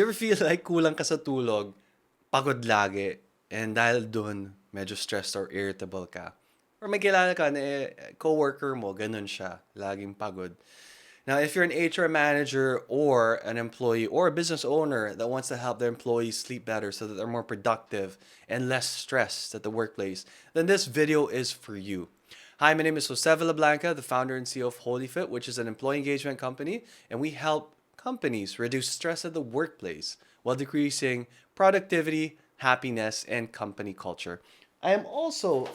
You ever feel like kulang ka sa tulog, pagod lagi, and dahil dun, medyo stressed or irritable ka? Or may kilala ka na coworker mo, ganun siya, laging pagod. Now, if you're an HR manager or an employee or a business owner that wants to help their employees sleep better so that they're more productive and less stressed at the workplace, then this video is for you. Hi, my name is Jose Villablanca, the founder and CEO of HoliFit, which is an employee engagement company, and we help companies reduce stress at the workplace while decreasing productivity, happiness, and company culture. I am also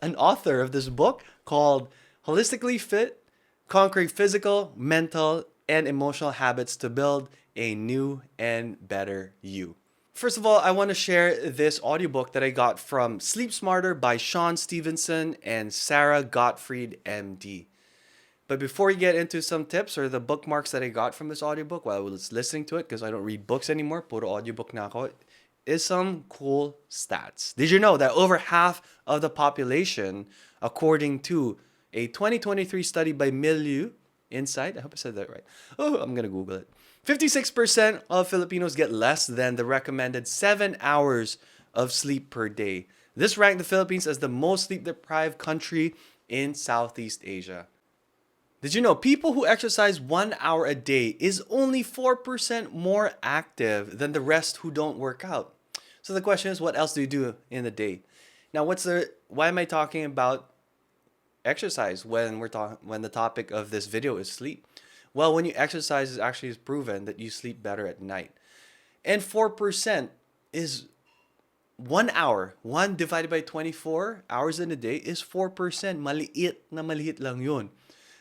an author of this book called Holistically Fit: Conquering Physical, Mental, and Emotional Habits to Build a New and Better You. First of all, I want to share this audiobook that I got from Sleep Smarter by Shawn Stevenson and Sarah Gottfried, MD. But before we get into some tips or the bookmarks that I got from this audiobook while I was listening to it, because I don't read books anymore, puro audiobook na ako, is some cool stats. Did you know that over half of the population, according to a 2023 study by Milieu Insight, I hope I said that right. Oh, I'm going to Google it. 56% of Filipinos get less than the recommended 7 hours of sleep per day. This ranked the Philippines as the most sleep deprived country in Southeast Asia. Did you know people who exercise 1 hour a day is only 4% more active than the rest who don't work out? So the question is, what else do you do in the day? Now, why am I talking about exercise when the topic of this video is sleep? Well, when you exercise, it actually is proven that you sleep better at night. And 4% is 1 hour. 1 divided by 24 hours in a day is 4%. Maliit lang yun.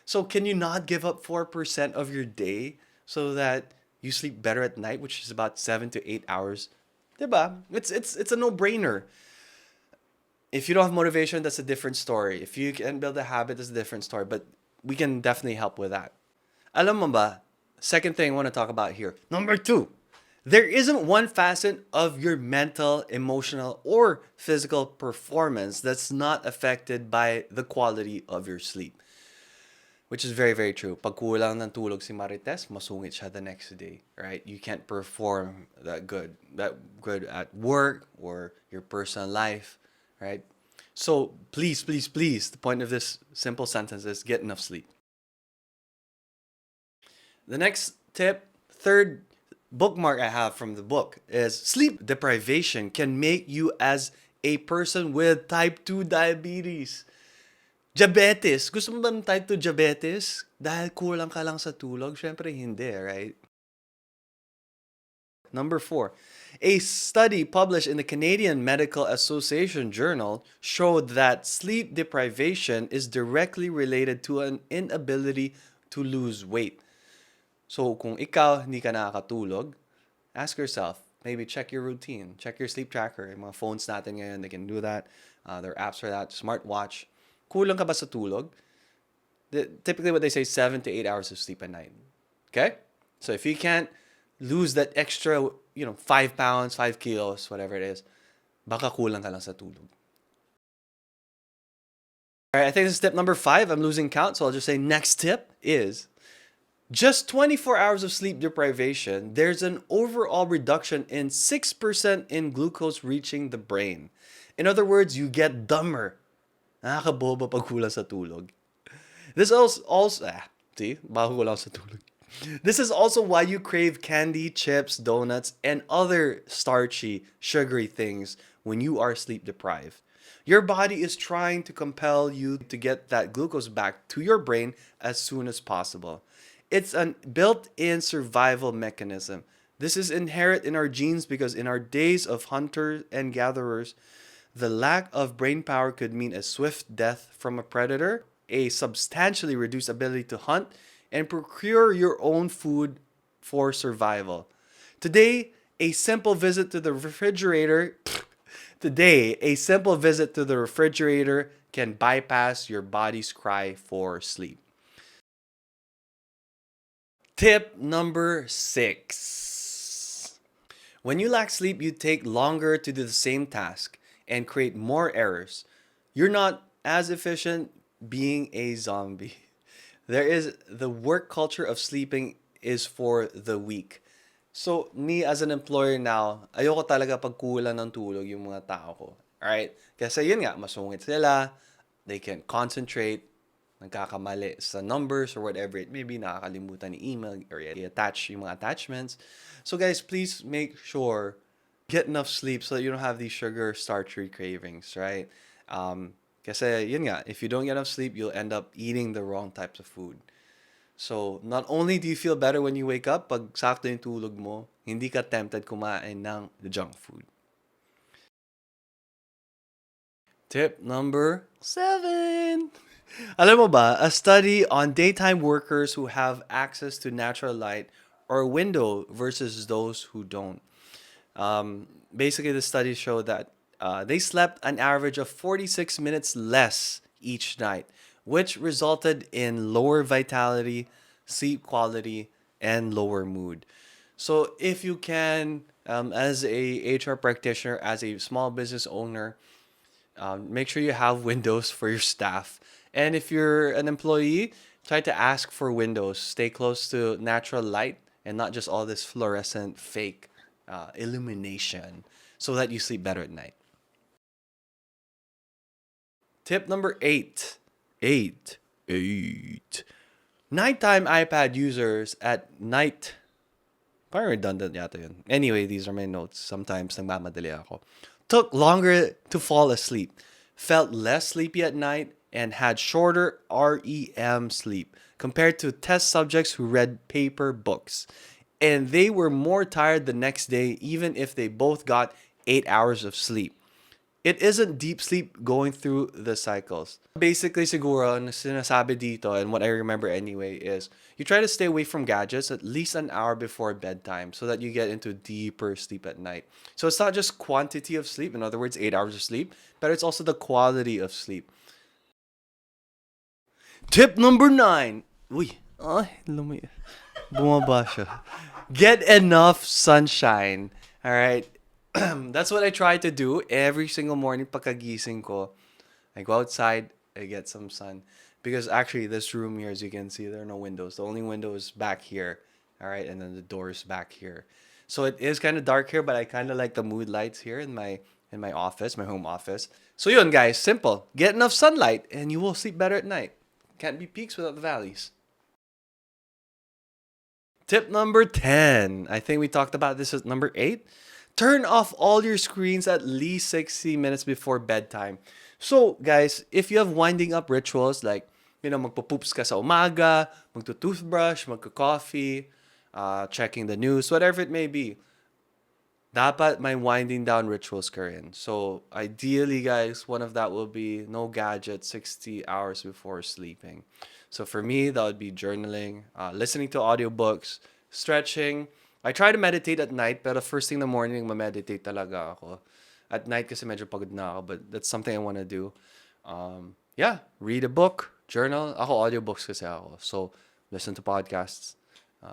So can you not give up 4% of your day so that you sleep better at night, which is about 7 to 8 hours? Diba? It's a no-brainer. If you don't have motivation, that's a different story. If you can build a habit, that's a different story. But we can definitely help with that. Alam mo ba, second thing I want to talk about here. Number 2, there isn't one facet of your mental, emotional, or physical performance that's not affected by the quality of your sleep. Which is very, very true. Pag kulang ng tulog si Marites, masungit siya the next day, right? You can't perform that good at work or your personal life, right? So please, please, please, the point of this simple sentence is get enough sleep. The next tip, third bookmark I have from the book is sleep deprivation can make you as a person with type 2 diabetes. Diabetes. Gusto mo ba ng type 2 diabetes? Dahil kulang ka lang sa tulog? Syempre hindi, right? Number 4. A study published in the Canadian Medical Association Journal showed that sleep deprivation is directly related to an inability to lose weight. So kung ikaw hindi ka nakakatulog, ask yourself, maybe check your routine, check your sleep tracker. Yung mga phones natin ngayon, they can do that. There are apps for that, smartwatch. Kulang ka ba sa tulog? Typically what they say, 7 to 8 hours of sleep a night. Okay? So if you can't lose that extra, 5 pounds, 5 kilos, whatever it is, baka kulang ka lang sa tulog. All right, I think this is tip number 5. I'm losing count, so I'll just say next tip is just 24 hours of sleep deprivation, there's an overall reduction in 6% in glucose reaching the brain. In other words, you get dumber. Nakakaboba pag kulang sa tulog. This bago kulang sa tulog. This is also why you crave candy, chips, donuts, and other starchy, sugary things when you are sleep deprived. Your body is trying to compel you to get that glucose back to your brain as soon as possible. It's a built-in survival mechanism. This is inherent in our genes because in our days of hunters and gatherers, the lack of brain power could mean a swift death from a predator, a substantially reduced ability to hunt, and procure your own food for survival. Today, a simple visit to the refrigerator can bypass your body's cry for sleep. Tip number 6. When you lack sleep, you take longer to do the same task and create more errors. You're not as efficient, being a zombie. The work culture of sleeping is for the weak. So, me as an employer now, ayoko talaga pag kulang ng tulog yung mga tao ko. Alright? Kasi yun nga, masungit sila, they can't concentrate, nagkakamali sa numbers or whatever it may be, nakakalimutan ni email or i-attach yung mga attachments. So guys, please make sure get enough sleep so that you don't have these sugar starchy cravings, right? Kasi yun nga, if you don't get enough sleep, you'll end up eating the wrong types of food. So, not only do you feel better when you wake up, pag sakto yung tulog mo, hindi ka tempted kumain ng junk food. Tip number 7. Alam mo ba, a study on daytime workers who have access to natural light or window versus those who don't. Basically, the studies show that they slept an average of 46 minutes less each night, which resulted in lower vitality, sleep quality, and lower mood. So, if you can, as a HR practitioner, as a small business owner, make sure you have windows for your staff. And if you're an employee, try to ask for windows. Stay close to natural light and not just all this fluorescent fake illumination so that you sleep better at night. Tip number 8. 8. 8. Nighttime iPad users at night. Parang redundant yata yun. Anyway, these are my notes. Sometimes nagmamadali ako. Took longer to fall asleep, felt less sleepy at night, and had shorter REM sleep compared to test subjects who read paper books. And they were more tired the next day, even if they both got 8 hours of sleep. It isn't deep sleep going through the cycles. Basically, siguro, ang sinasabi dito, and what I remember anyway, is you try to stay away from gadgets at least an hour before bedtime so that you get into deeper sleep at night. So it's not just quantity of sleep, in other words, 8 hours of sleep, but it's also the quality of sleep. Tip number 9. Uy, ay, bumaba siya. Get enough sunshine. All right. That's what I try to do every single morning pagkagising ko. I go outside, I get some sun. Because actually, this room here, as you can see, there are no windows. The only window is back here. All right. And then the door is back here. So it is kind of dark here, but I kind of like the mood lights here in my office, my home office. So yun, guys, simple. Get enough sunlight and you will sleep better at night. Can't be peaks without the valleys. Tip number 10. I think we talked about this at number 8. Turn off all your screens at least 60 minutes before bedtime. So, guys, if you have winding up rituals like, magpo-poops ka sa umaga, magto-toothbrush, magko-coffee, checking the news, whatever it may be, dapat may winding down rituals ka rin. So, ideally, guys, one of that will be no gadgets 60 hours before sleeping. So, for me, that would be journaling, listening to audiobooks, stretching. I try to meditate at night, pero first thing in the morning, ma-meditate talaga ako. At night kasi medyo pagod na ako, but that's something I want to do. Yeah, read a book, journal. Ako, audiobooks kasi ako. So, listen to podcasts.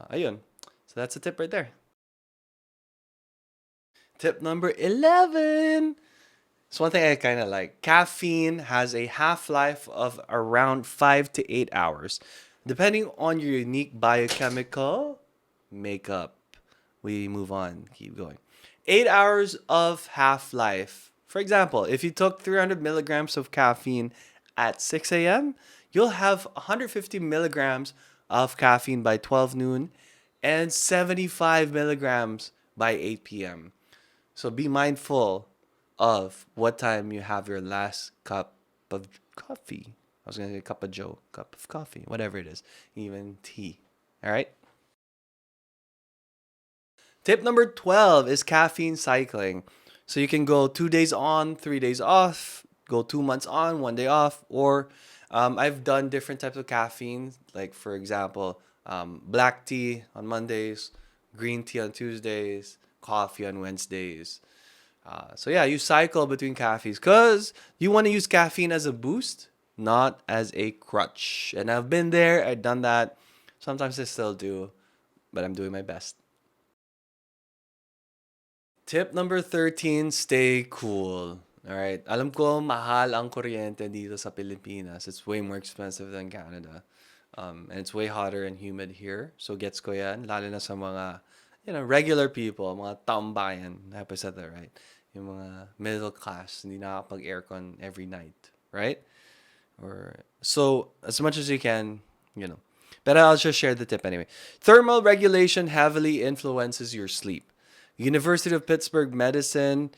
Ayun. So, that's a tip right there. Tip number 11. So one thing I kind of like. Caffeine has a half-life of around 5 to 8 hours, depending on your unique biochemical makeup. We move on, keep going. 8 hours of half-life. For example, if you took 300 milligrams of caffeine at 6 a.m., you'll have 150 milligrams of caffeine by 12 noon and 75 milligrams by 8 p.m. So be mindful of what time you have your last cup of coffee. I was going to say cup of joe, cup of coffee, whatever it is, even tea. All right? Tip number 12 is caffeine cycling. So you can go 2 days on, 3 days off, go 2 months on, 1 day off, or I've done different types of caffeine, like for example, black tea on Mondays, green tea on Tuesdays, coffee on Wednesdays. So yeah, you cycle between caffeines because you want to use caffeine as a boost, not as a crutch. And I've been there, I've done that. Sometimes I still do, but I'm doing my best. Tip number 13, stay cool. All right. Alam ko mahal ang kuryente dito sa Pilipinas. It's way more expensive than Canada. And it's way hotter and humid here. So gets ko yan, lalo na sa mga regular people, mga tambayan, I hope I said that right, yung mga middle class, hindi nakakapag-aircon every night, right? Or so as much as you can, you know. But I'll just share the tip anyway. Thermal regulation heavily influences your sleep. University of Pittsburgh Medicine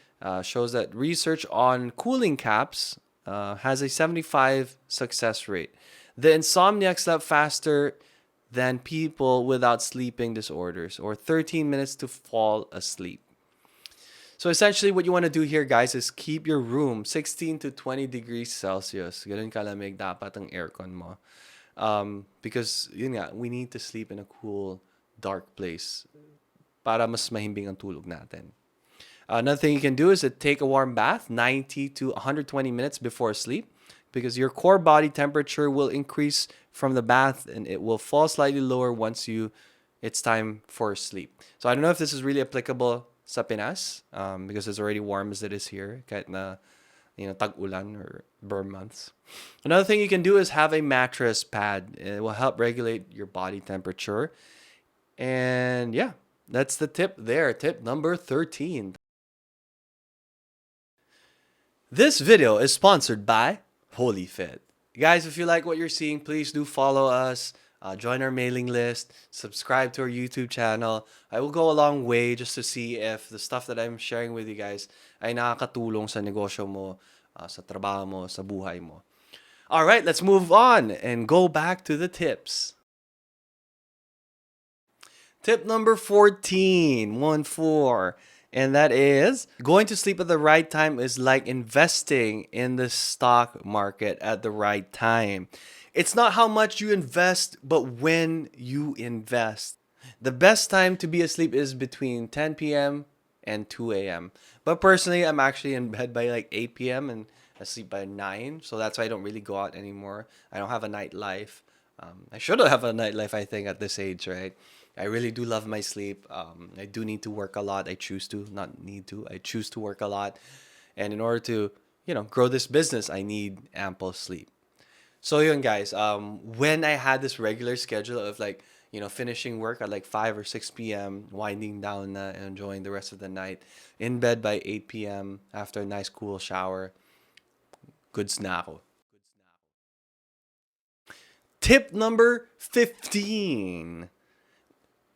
shows that research on cooling caps has a 75 success rate. The insomniac slept faster than people without sleeping disorders, or 13 minutes to fall asleep. So essentially, what you want to do here, guys, is keep your room 16 to 20 degrees Celsius. Ganun kalamig dapat ang aircon mo. Because, yun nga, we need to sleep in a cool, dark place para mas mahimbing ang tulog natin. Another thing you can do is to take a warm bath 90 to 120 minutes before sleep, because your core body temperature will increase from the bath and it will fall slightly lower once it's time for sleep. So I don't know if this is really applicable sa Pinas, because it's already warm as it is here, kahit na tag-ulan or burn months. Another thing you can do is have a mattress pad. It will help regulate your body temperature. And yeah, that's the tip there. Tip number 13. This video is sponsored by HoliFit. Guys, if you like what you're seeing, please do follow us. Join our mailing list, subscribe to our YouTube channel. I will go a long way just to see if the stuff that I'm sharing with you guys ay nakakatulong sa negosyo mo, sa trabaho mo, sa buhay mo. All right, let's move on and go back to the tips. Tip number 14, 1-4. And that is, going to sleep at the right time is like investing in the stock market at the right time. It's not how much you invest, but when you invest. The best time to be asleep is between 10 p.m. and 2 a.m. But personally, I'm actually in bed by like 8 p.m. and asleep by 9. So that's why I don't really go out anymore. I don't have a nightlife. I should have a nightlife, I think, at this age, right? I really do love my sleep. I do need to work a lot. I choose to, not need to. I choose to work a lot. And in order to, grow this business, I need ample sleep. So yun, guys, when I had this regular schedule of like, finishing work at like 5 or 6 p.m., winding down na and enjoying the rest of the night, in bed by 8 p.m. after a nice cool shower, goods na ako. Tip number 15.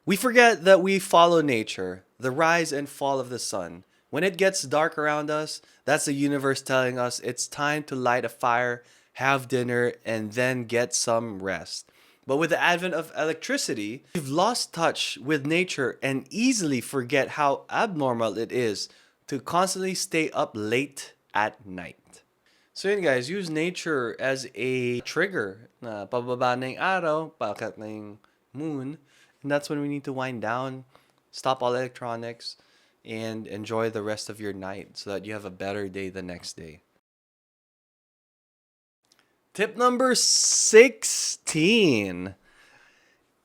We forget that we follow nature, the rise and fall of the sun. When it gets dark around us, that's the universe telling us it's time to light a fire, have dinner, and then get some rest. But with the advent of electricity, we've lost touch with nature and easily forget how abnormal it is to constantly stay up late at night. So yun, guys, use nature as a trigger. Na pababa na yung araw, paakyat na yung moon. And that's when we need to wind down, stop all electronics, and enjoy the rest of your night so that you have a better day the next day. Tip number 16.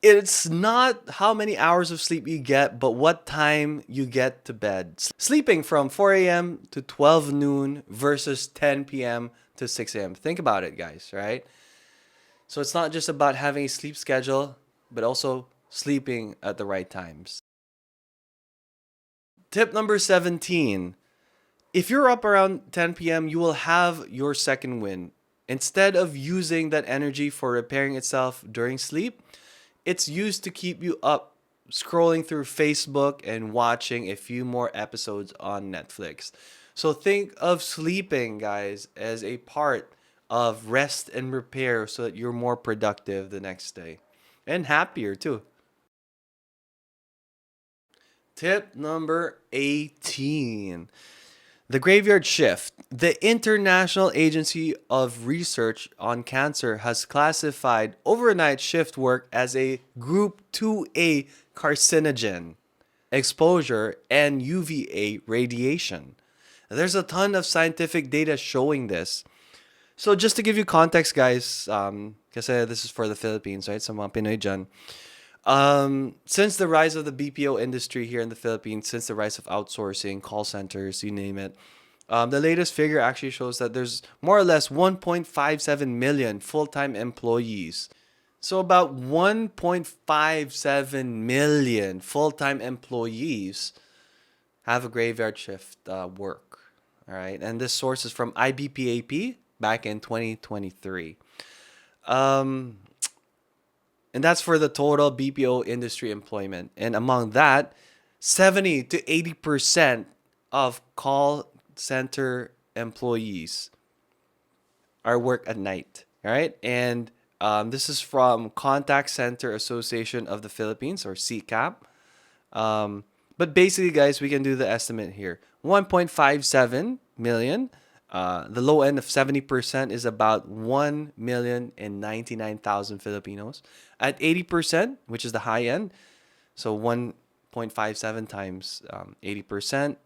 It's not how many hours of sleep you get, but what time you get to bed. Sleeping from 4 a.m. to 12 noon versus 10 p.m. to 6 a.m. Think about it, guys, right? So it's not just about having a sleep schedule, but also sleeping at the right times. Tip number 17. If you're up around 10 p.m., you will have your second wind. Instead of using that energy for repairing itself during sleep, it's used to keep you up, scrolling through Facebook and watching a few more episodes on Netflix. So think of sleeping, guys, as a part of rest and repair so that you're more productive the next day and happier too. Tip number 18. The graveyard shift. The International Agency of Research on Cancer has classified overnight shift work as a group 2A carcinogen, exposure, and UVA radiation. There's a ton of scientific data showing this. So just to give you context, guys, kasi this is for the Philippines, right? Sa mga Pinoy dyan. Since the rise of the BPO industry here in the Philippines, since the rise of outsourcing, call centers, you name it, the latest figure actually shows that there's more or less 1.57 million full-time employees. So about 1.57 million full-time employees have a graveyard shift work. All right, and this source is from IBPAP back in 2023. Um, and that's for the total BPO industry employment. And among that, 70 to 80% of call center employees are work at night. All right, and this is from Contact Center Association of the Philippines, or CCAP. Um, but basically, guys, we can do the estimate here. 1.57 million. The low end of 70% is about 1,099,000 Filipinos. At 80%, which is the high end, so 1.57 times 80%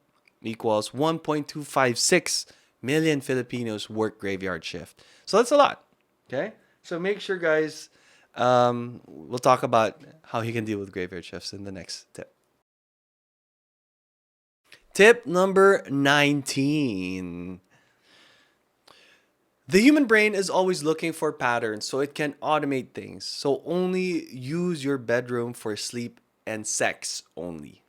equals 1.256 million Filipinos work graveyard shift. So that's a lot. Okay? So make sure, guys, we'll talk about how you can deal with graveyard shifts in the next tip. Tip number 19. The human brain is always looking for patterns so it can automate things. So only use your bedroom for sleep and sex only.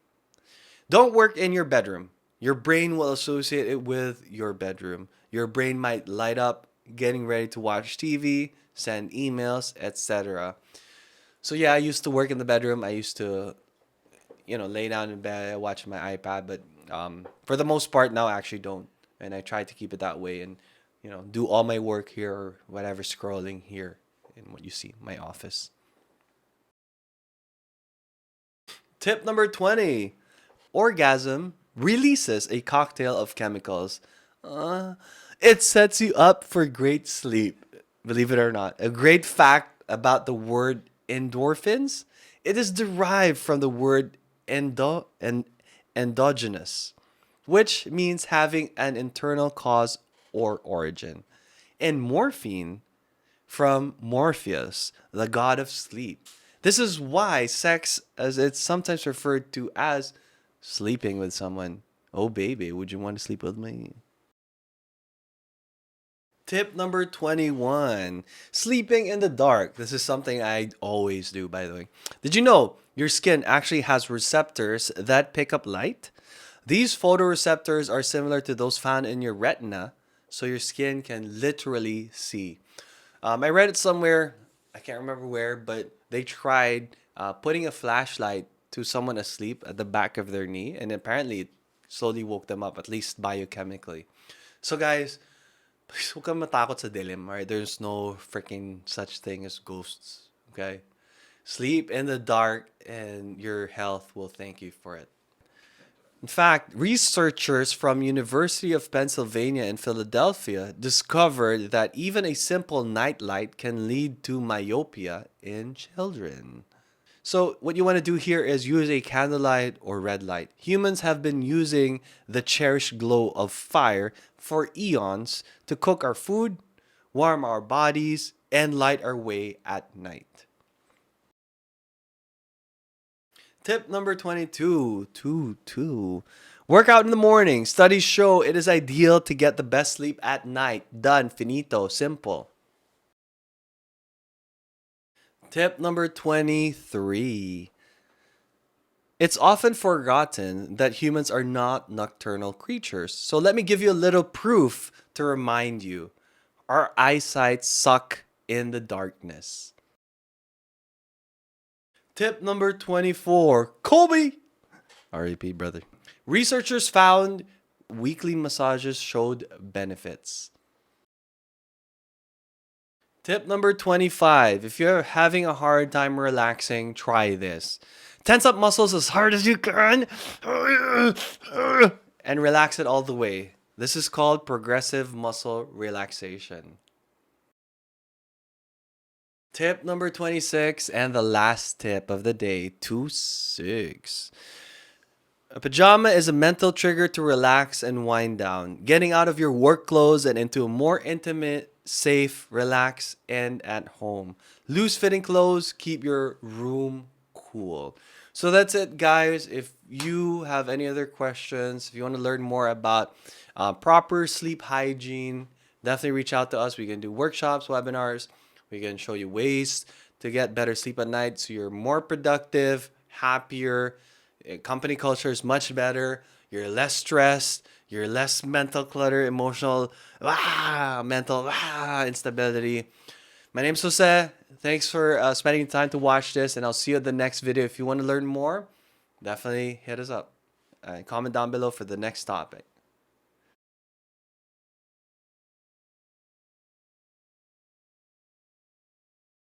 Don't work in your bedroom. Your brain will associate it with your bedroom. Your brain might light up getting ready to watch TV, send emails, etc. So yeah, I used to work in the bedroom. I used to, lay down in bed, watch my iPad, but for the most part now I actually don't. And I try to keep it that way and, do all my work here or whatever scrolling here in what you see, my office. Tip number 20. Orgasm releases a cocktail of chemicals. Uh, it sets you up for great sleep. Believe it or not. A great fact about the word endorphins, it is derived from the word endogenous, which means having an internal cause or origin. And morphine from Morpheus, the god of sleep. This is why sex, as it's sometimes referred to as sleeping with someone. Oh, baby, would you want to sleep with me? Tip number 21. Sleeping in the dark. This is something I always do, by the way. Did you know your skin actually has receptors that pick up light? These photoreceptors are similar to those found in your retina, so your skin can literally see. I read it somewhere, I can't remember where, but they tried putting a flashlight to someone asleep at the back of their knee, and apparently it slowly woke them up, at least biochemically. So, guys, please huwag kang matakot sa dilim, alright? There's no freaking such thing as ghosts, okay? Sleep in the dark, and your health will thank you for it. In fact, researchers from University of Pennsylvania in Philadelphia discovered that even a simple nightlight can lead to myopia in children. So what you want to do here is use a candlelight or red light. Humans have been using the cherished glow of fire for eons to cook our food, warm our bodies, and light our way at night. Tip number 22. Work out in the morning. Studies show it is ideal to get the best sleep at night. Done. Finito. Simple. Tip number 23. It's often forgotten that humans are not nocturnal creatures. So let me give you a little proof to remind you. Our eyesight suck in the darkness. Tip number 24. Kobe! R.A.P. brother. Researchers found weekly massages showed benefits. Tip number 25. If you're having a hard time relaxing, try this. Tense up muscles as hard as you can and relax it all the way. This is called progressive muscle relaxation. Tip number 26 and the last tip of the day, 26. A pajama is a mental trigger to relax and wind down, getting out of your work clothes and into a more intimate, safe, relax, and at home. Loose fitting clothes keep your room cool. So that's it, guys. If you have any other questions, if you want to learn more about proper sleep hygiene, definitely reach out to us. We can do workshops, webinars. We can show you ways to get better sleep at night so you're more productive, happier. Company culture is much better. You're less stressed. You're less mental clutter, emotional, mental instability. My name's Jose. Thanks for spending time to watch this, and I'll see you at the next video. If you want to learn more, definitely hit us up. Comment down below for the next topic.